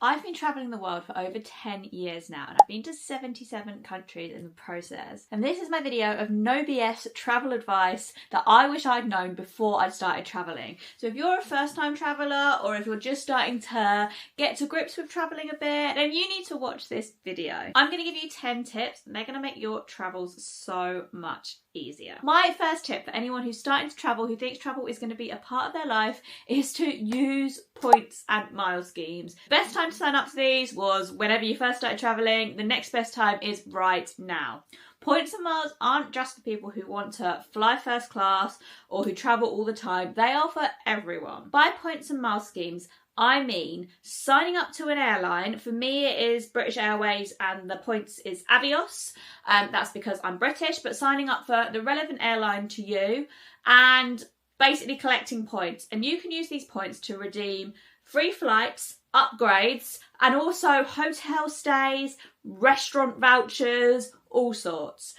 I've been travelling the world for over 10 years now, and I've been to 77 countries in the process. And this is my video of no BS travel advice that I wish I'd known before I started travelling. So if you're a first time traveller, or if you're just starting to get to grips with travelling a bit, then you need to watch this video. I'm going to give you 10 tips, and they're going to make your travels so much easier. My first tip for anyone who's starting to travel, who thinks travel is going to be a part of their life, is to use points and mile schemes. The best time to sign up to these was whenever you first started travelling. The next best time is right now. Points and miles aren't just for people who want to fly first class or who travel all the time. They are for everyone. By points and mile schemes, I mean signing up to an airline. For me it is British Airways and the points is Avios. That's because I'm British, but signing up for the relevant airline to you and basically collecting points. And you can use these points to redeem free flights, upgrades, and also hotel stays, restaurant vouchers, all sorts.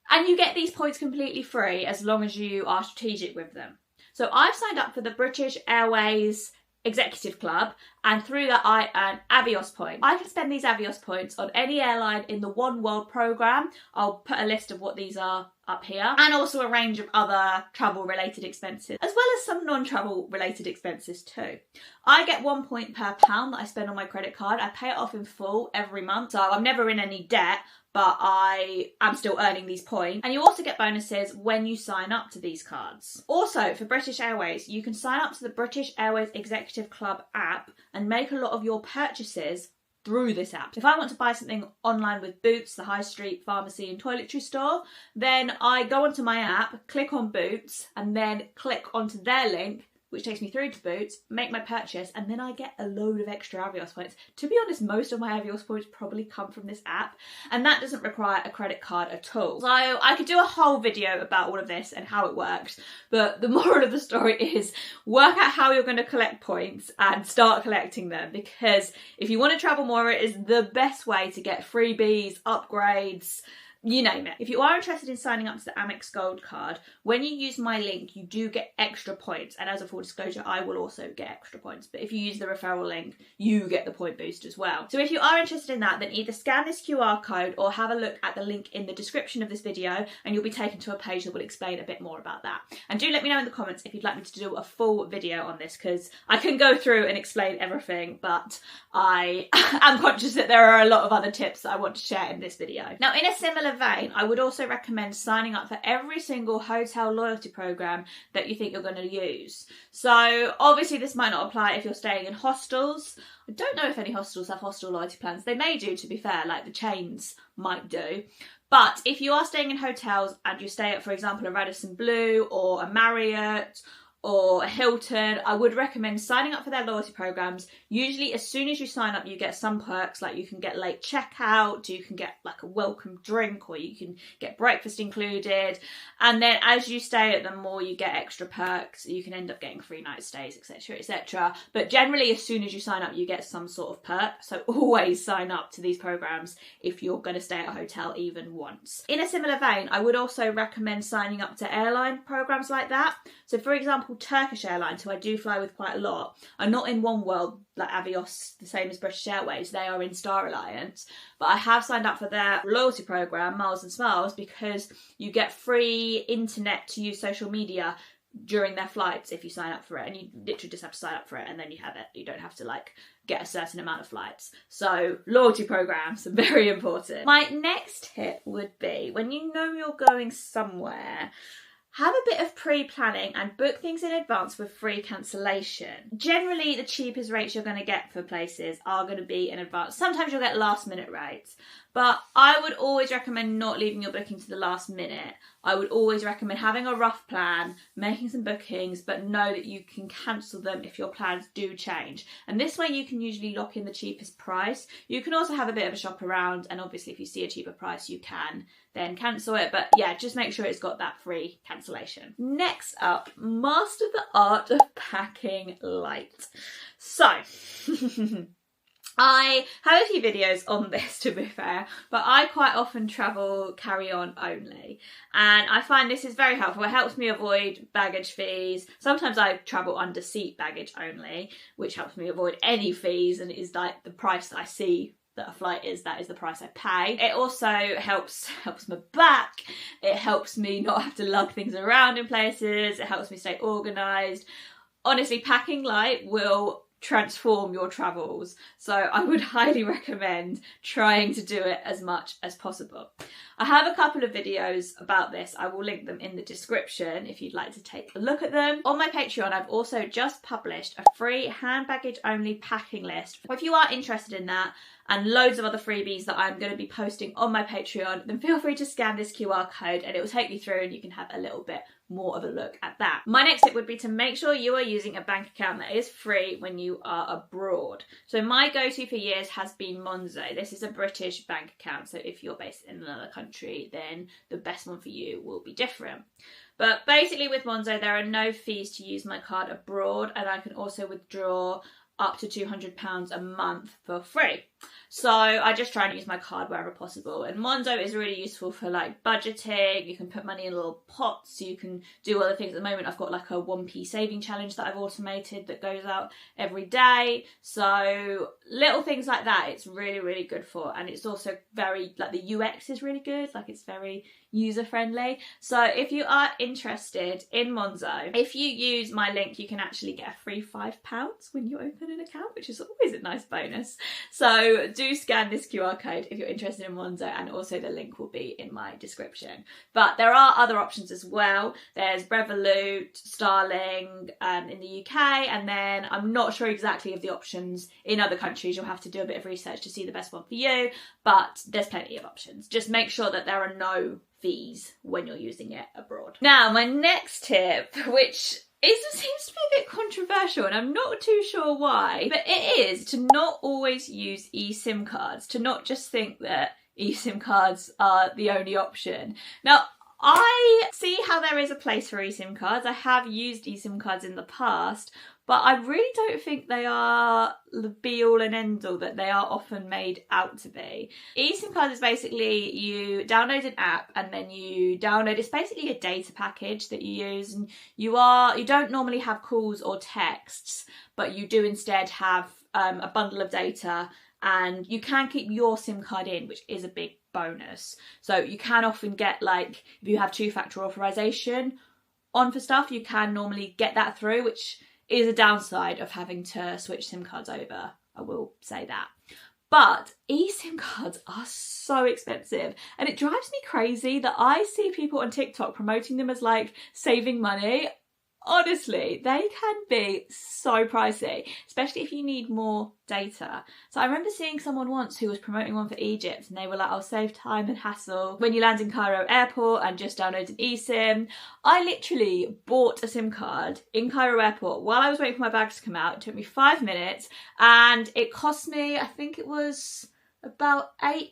And you get these points completely free as long as you are strategic with them. So I've signed up for the British Airways Executive Club, and through that I earn Avios points. I can spend these Avios points on any airline in the One World programme. I'll put a list of what these are up here, and also a range of other travel related expenses, as well as some non-travel related expenses too. I get 1 point per pound that I spend on my credit card. I pay it off in full every month, so I'm never in any debt, but I am still earning these points. And you also get bonuses when you sign up to these cards. Also, for British Airways, you can sign up to the British Airways Executive Club app and make a lot of your purchases through this app. If I want to buy something online with Boots, the high street pharmacy and toiletry store, then I go onto my app, click on Boots, and then click onto their link, which takes me through to Boots, make my purchase, and then I get a load of extra Avios points. To be honest, most of my Avios points probably come from this app, and that doesn't require a credit card at all. So I could do a whole video about all of this and how it works, but the moral of the story is work out how you're going to collect points and start collecting them, because if you want to travel more, it is the best way to get freebies, upgrades, you name it. If you are interested in signing up to the Amex Gold card, when you use my link, you do get extra points. And as a full disclosure, I will also get extra points. But if you use the referral link, you get the point boost as well. So if you are interested in that, then either scan this QR code or have a look at the link in the description of this video, and you'll be taken to a page that will explain a bit more about that. And do let me know in the comments if you'd like me to do a full video on this, because I can go through and explain everything, but I am conscious that there are a lot of other tips that I want to share in this video. Now, in a similar vein, I would also recommend signing up for every single hotel loyalty program that you think you're going to use. So obviously this might not apply if you're staying in hostels. I don't know if any hostels have hostel loyalty plans. They may do, to be fair, like the chains might do. But if you are staying in hotels and you stay at, for example, a Radisson Blu or a Marriott or a Hilton, I would recommend signing up for their loyalty programs. Usually as soon as you sign up, you get some perks, like you can get late checkout, you can get like a welcome drink, or you can get breakfast included. And then as you stay at them more, you get extra perks. You can end up getting free night stays, etc, etc. But generally as soon as you sign up, you get some sort of perk. So always sign up to these programs if you're going to stay at a hotel even once. In a similar vein, I would also recommend signing up to airline programs like that. So for example, Turkish Airlines, who I do fly with quite a lot, are not in One World like Avios, the same as British Airways. They are in Star Alliance, but I have signed up for their loyalty program, Miles and Smiles, because you get free internet to use social media during their flights if you sign up for it, and you literally just have to sign up for it and then you have it. You don't have to like get a certain amount of flights. So loyalty programs are very important. My next tip would be, when you know you're going somewhere, have a bit of pre-planning and book things in advance with free cancellation. Generally, the cheapest rates you're going to get for places are going to be in advance. Sometimes you'll get last minute rates, but I would always recommend not leaving your booking to the last minute. I would always recommend having a rough plan, making some bookings, but know that you can cancel them if your plans do change. And this way you can usually lock in the cheapest price. You can also have a bit of a shop around, and obviously if you see a cheaper price, you can then cancel it. But yeah, just make sure it's got that free cancellation. Next up, master the art of packing light. So, I have a few videos on this, to be fair, but I quite often travel carry-on only, and I find this is very helpful. It helps me avoid baggage fees. Sometimes I travel under seat baggage only, which helps me avoid any fees, and it is like the price that I see that a flight is, that is the price I pay. It also helps my back. It helps me not have to lug things around in places. It helps me stay organised. Honestly, packing light will transform your travels, so I would highly recommend trying to do it as much as possible. I have a couple of videos about this. I will link them in the description if you'd like to take a look at them. On my Patreon, I've also just published a free hand baggage only packing list. If you are interested in that and loads of other freebies that I'm going to be posting on my Patreon, then feel free to scan this QR code and it will take you through and you can have a little bit more of a look at that. My next tip would be to make sure you are using a bank account that is free when you are abroad. So my go-to for years has been Monzo. This is a British bank account, so if you're based in another country, then the best one for you will be different. But basically with Monzo, there are no fees to use my card abroad, and I can also withdraw up to £200 a month for free. So I just try and use my card wherever possible. And Monzo is really useful for like budgeting. You can put money in little pots. You can do other things. At the moment, I've got like a 1p saving challenge that I've automated that goes out every day. So little things like that, it's really, really good for. And it's also very, like the UX is really good. Like it's very user friendly. So if you are interested in Monzo, if you use my link, you can actually get a free £5 when you open an account, which is always a nice bonus. So do scan this QR code if you're interested in Monzo, and also the link will be in my description. But there are other options as well. There's Revolut, Starling in the UK, and then I'm not sure exactly of the options in other countries. You'll have to do a bit of research to see the best one for you, but there's plenty of options. Just make sure that there are no fees when you're using it abroad. Now, my next tip, which seems to be a bit controversial and I'm not too sure why, but it is to not always use eSIM cards, to not just think that eSIM cards are the only option. Now, I see how there is a place for eSIM cards. I have used eSIM cards in the past, but I really don't think they are the be-all and end-all that they are often made out to be. eSIM cards is basically you download an app and then you download, it's basically a data package that you use, and you don't normally have calls or texts, but you do instead have a bundle of data, and you can keep your SIM card in, which is a big bonus. So you can often get, like, if you have two-factor authorization on for stuff, you can normally get that through, which is a downside of having to switch SIM cards over, I will say that. But eSIM cards are so expensive, and it drives me crazy that I see people on TikTok promoting them as like saving money. Honestly, they can be so pricey, especially if you need more data. So I remember seeing someone once who was promoting one for Egypt, and they were like, I'll save time and hassle when you land in Cairo airport and just download an eSIM. I literally bought a SIM card in Cairo airport while I was waiting for my bags to come out. It took me 5 minutes and it cost me, I think it was about £8,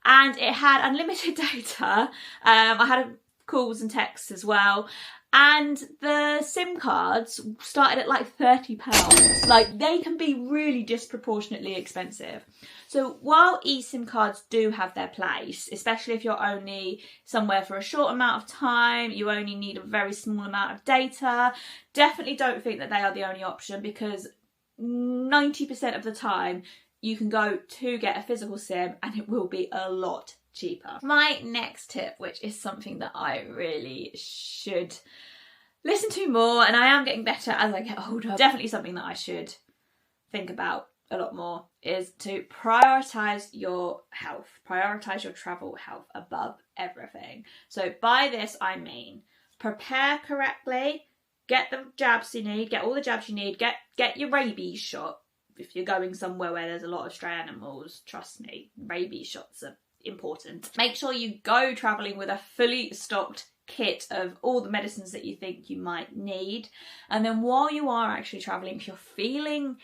and it had unlimited data. I had calls and texts as well. And the SIM cards started at like £30. Like, they can be really disproportionately expensive. So while eSIM cards do have their place, especially if you're only somewhere for a short amount of time, you only need a very small amount of data, definitely don't think that they are the only option, because 90% of the time you can go to get a physical SIM and it will be a lot cheaper. My next tip, which is something that I really should listen to more, and I am getting better as I get older, definitely something that I should think about a lot more, is to prioritise your health, prioritise your travel health above everything. So by this I mean prepare correctly, get the jabs you need, get all the jabs you need, get your rabies shot. If you're going somewhere where there's a lot of stray animals, trust me, rabies shots are important. Make sure you go travelling with a fully stocked kit of all the medicines that you think you might need. And then while you are actually travelling, if you're feeling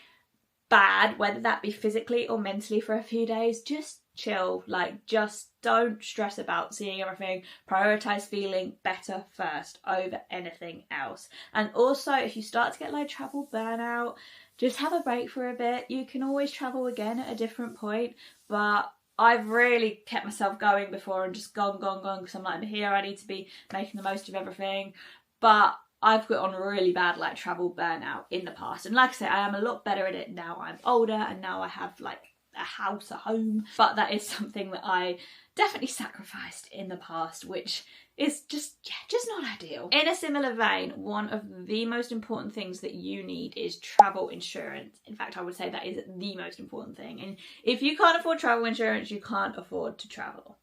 bad, whether that be physically or mentally for a few days, just chill. Like, just don't stress about seeing everything. Prioritise feeling better first over anything else. And also, if you start to get like travel burnout, just have a break for a bit. You can always travel again at a different point, but I've really kept myself going before and just gone because I'm like, I'm here, I need to be making the most of everything. But I've got on really bad like travel burnout in the past, and like I say, I am a lot better at it now. I'm older and now I have like a house, a home, but that is something that I definitely sacrificed in the past, which is just not ideal. In a similar vein, one of the most important things that you need is travel insurance. In fact, I would say that is the most important thing. And if you can't afford travel insurance, you can't afford to travel.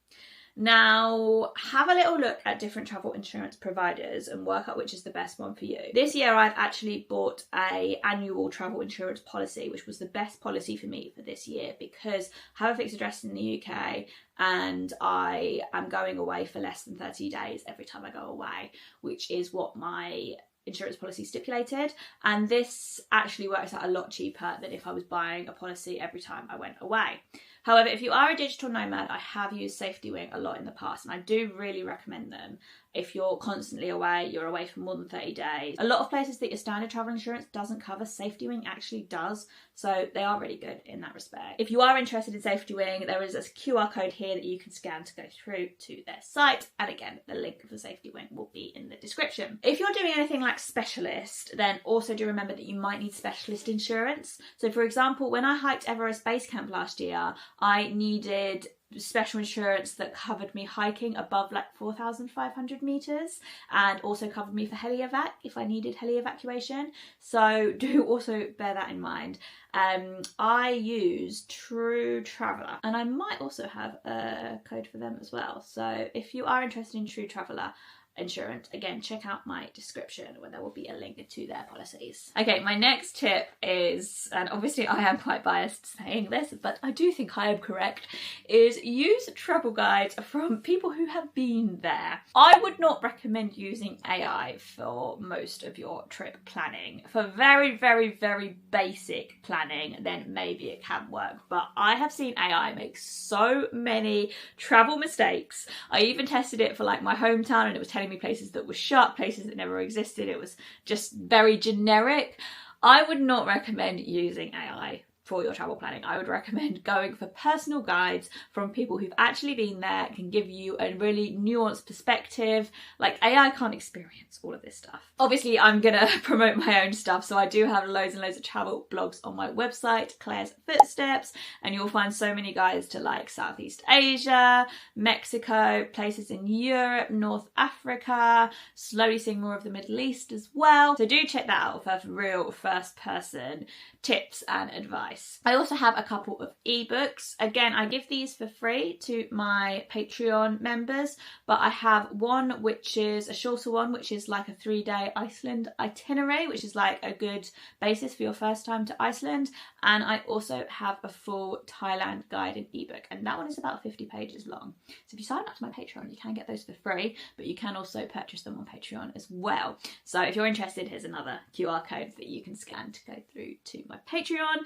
Now, have a little look at different travel insurance providers and work out which is the best one for you. This year, I've actually bought an annual travel insurance policy, which was the best policy for me for this year because I have a fixed address in the UK and I am going away for less than 30 days every time I go away, which is what my insurance policy stipulated, and this actually works out a lot cheaper than if I was buying a policy every time I went away. However, if you are a digital nomad, I have used SafetyWing a lot in the past and I do really recommend them. If you're constantly away, you're away for more than 30 days. A lot of places that your standard travel insurance doesn't cover, SafetyWing actually does. So they are really good in that respect. If you are interested in SafetyWing, there is a QR code here that you can scan to go through to their site. And again, the link for SafetyWing will be in the description. If you're doing anything like specialist, then also do remember that you might need specialist insurance. So for example, when I hiked Everest Base Camp last year, I needed special insurance that covered me hiking above like 4,500 meters and also covered me for heli-evac if I needed heli evacuation. So do also bear that in mind. I use True Traveller and I might also have a code for them as well. So if you are interested in True Traveller insurance, again, check out my description where there will be a link to their policies. Okay, my next tip is, and obviously I am quite biased saying this, but I do think I am correct, is use travel guides from people who have been there. I would not recommend using AI for most of your trip planning. For very, very, very basic planning, then maybe it can work, but I have seen AI make so many travel mistakes. I even tested it for like my hometown and it was telling me places that were shut, places that never existed. It was just very generic. I would not recommend using AI for your travel planning. I would recommend going for personal guides from people who've actually been there, can give you a really nuanced perspective. Like AI can't experience all of this stuff. Obviously, I'm gonna promote my own stuff, so I do have loads and loads of travel blogs on my website, Claire's Footsteps, and you'll find so many guides to like Southeast Asia, Mexico, places in Europe, North Africa, slowly seeing more of the Middle East as well. So do check that out for real first person tips and advice. I also have a couple of ebooks. Again, I give these for free to my Patreon members, but I have one which is a shorter one, which is like a 3-day Iceland itinerary, which is like a good basis for your first time to Iceland. And I also have a full Thailand guided ebook, and that one is about 50 pages long. So if you sign up to my Patreon, you can get those for free, but you can also purchase them on Patreon as well. So if you're interested, here's another QR code that you can scan to go through to my Patreon,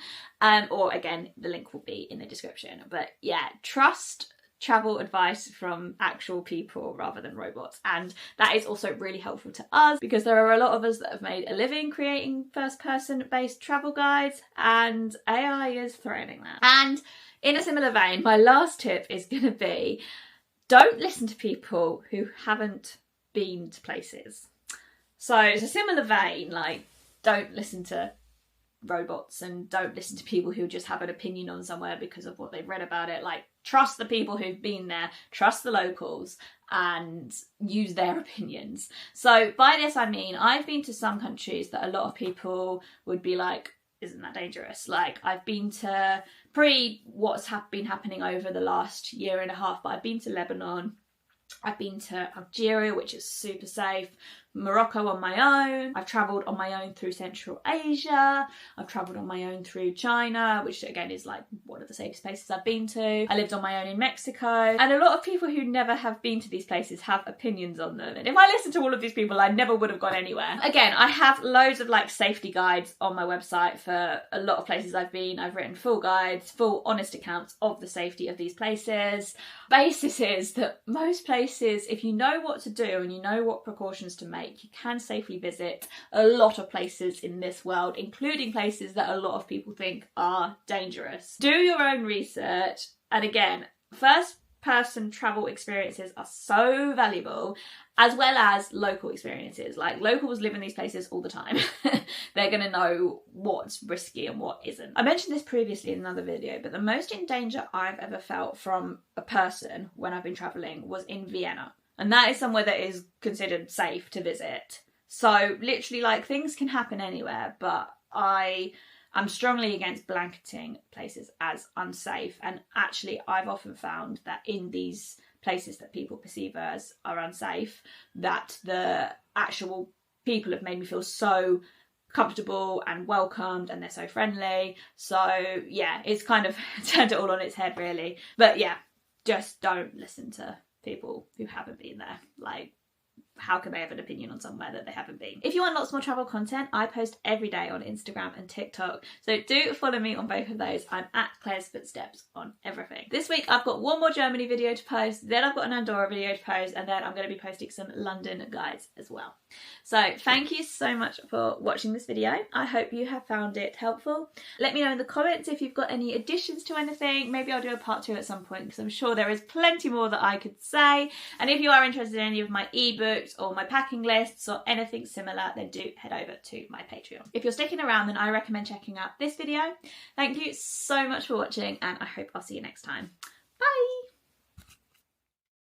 or again, the link will be in the description. But yeah, trust travel advice from actual people rather than robots, and that is also really helpful to us because there are a lot of us that have made a living creating first-person based travel guides, and AI is threatening that. And in a similar vein, my last tip is going to be, don't listen to people who haven't been to places. So it's a similar vein, like don't listen to robots and don't listen to people who just have an opinion on somewhere because of what they've read about it. Like, trust the people who've been there, trust the locals, and use their opinions. So by this I mean, I've been to some countries that a lot of people would be like, isn't that dangerous? Like, I've been to, what's been happening over the last year and a half, but I've been to Lebanon, I've been to Algeria, which is super safe, Morocco on my own, I've travelled on my own through Central Asia, I've travelled on my own through China, which again is like one of the safest places I've been to. I lived on my own in Mexico, and a lot of people who never have been to these places have opinions on them. And if I listened to all of these people, I never would have gone anywhere. Again, I have loads of like safety guides on my website for a lot of places I've been. I've written full guides, full honest accounts of the safety of these places. Basis is that most places, if you know what to do and you know what precautions to make, you can safely visit a lot of places in this world, including places that a lot of people think are dangerous. Do your own research, and again, first person travel experiences are so valuable, as well as local experiences. Like, locals live in these places all the time. They're going to know what's risky and what isn't. I mentioned this previously in another video, but the most in danger I've ever felt from a person when I've been travelling was in Vienna. And that is somewhere that is considered safe to visit. So literally, like, things can happen anywhere, but I'm strongly against blanketing places as unsafe. And actually, I've often found that in these places that people perceive as are unsafe, that the actual people have made me feel so comfortable and welcomed, and they're so friendly. So yeah, it's kind of turned it all on its head, really. But yeah, just don't listen to people who haven't been there. Like, how can they have an opinion on somewhere that they haven't been? If you want lots more travel content, I post every day on Instagram and TikTok. So do follow me on both of those. I'm at Claire's Footsteps on everything. This week I've got one more Germany video to post, then I've got an Andorra video to post, and then I'm going to be posting some London guides as well. So thank you so much for watching this video. I hope you have found it helpful. Let me know in the comments if you've got any additions to anything. Maybe I'll do a part 2 at some point, because I'm sure there is plenty more that I could say. And if you are interested in any of my ebooks or my packing lists or anything similar, then do head over to my Patreon. If you're sticking around, then I recommend checking out this video. Thank you so much for watching, and I hope I'll see you next time.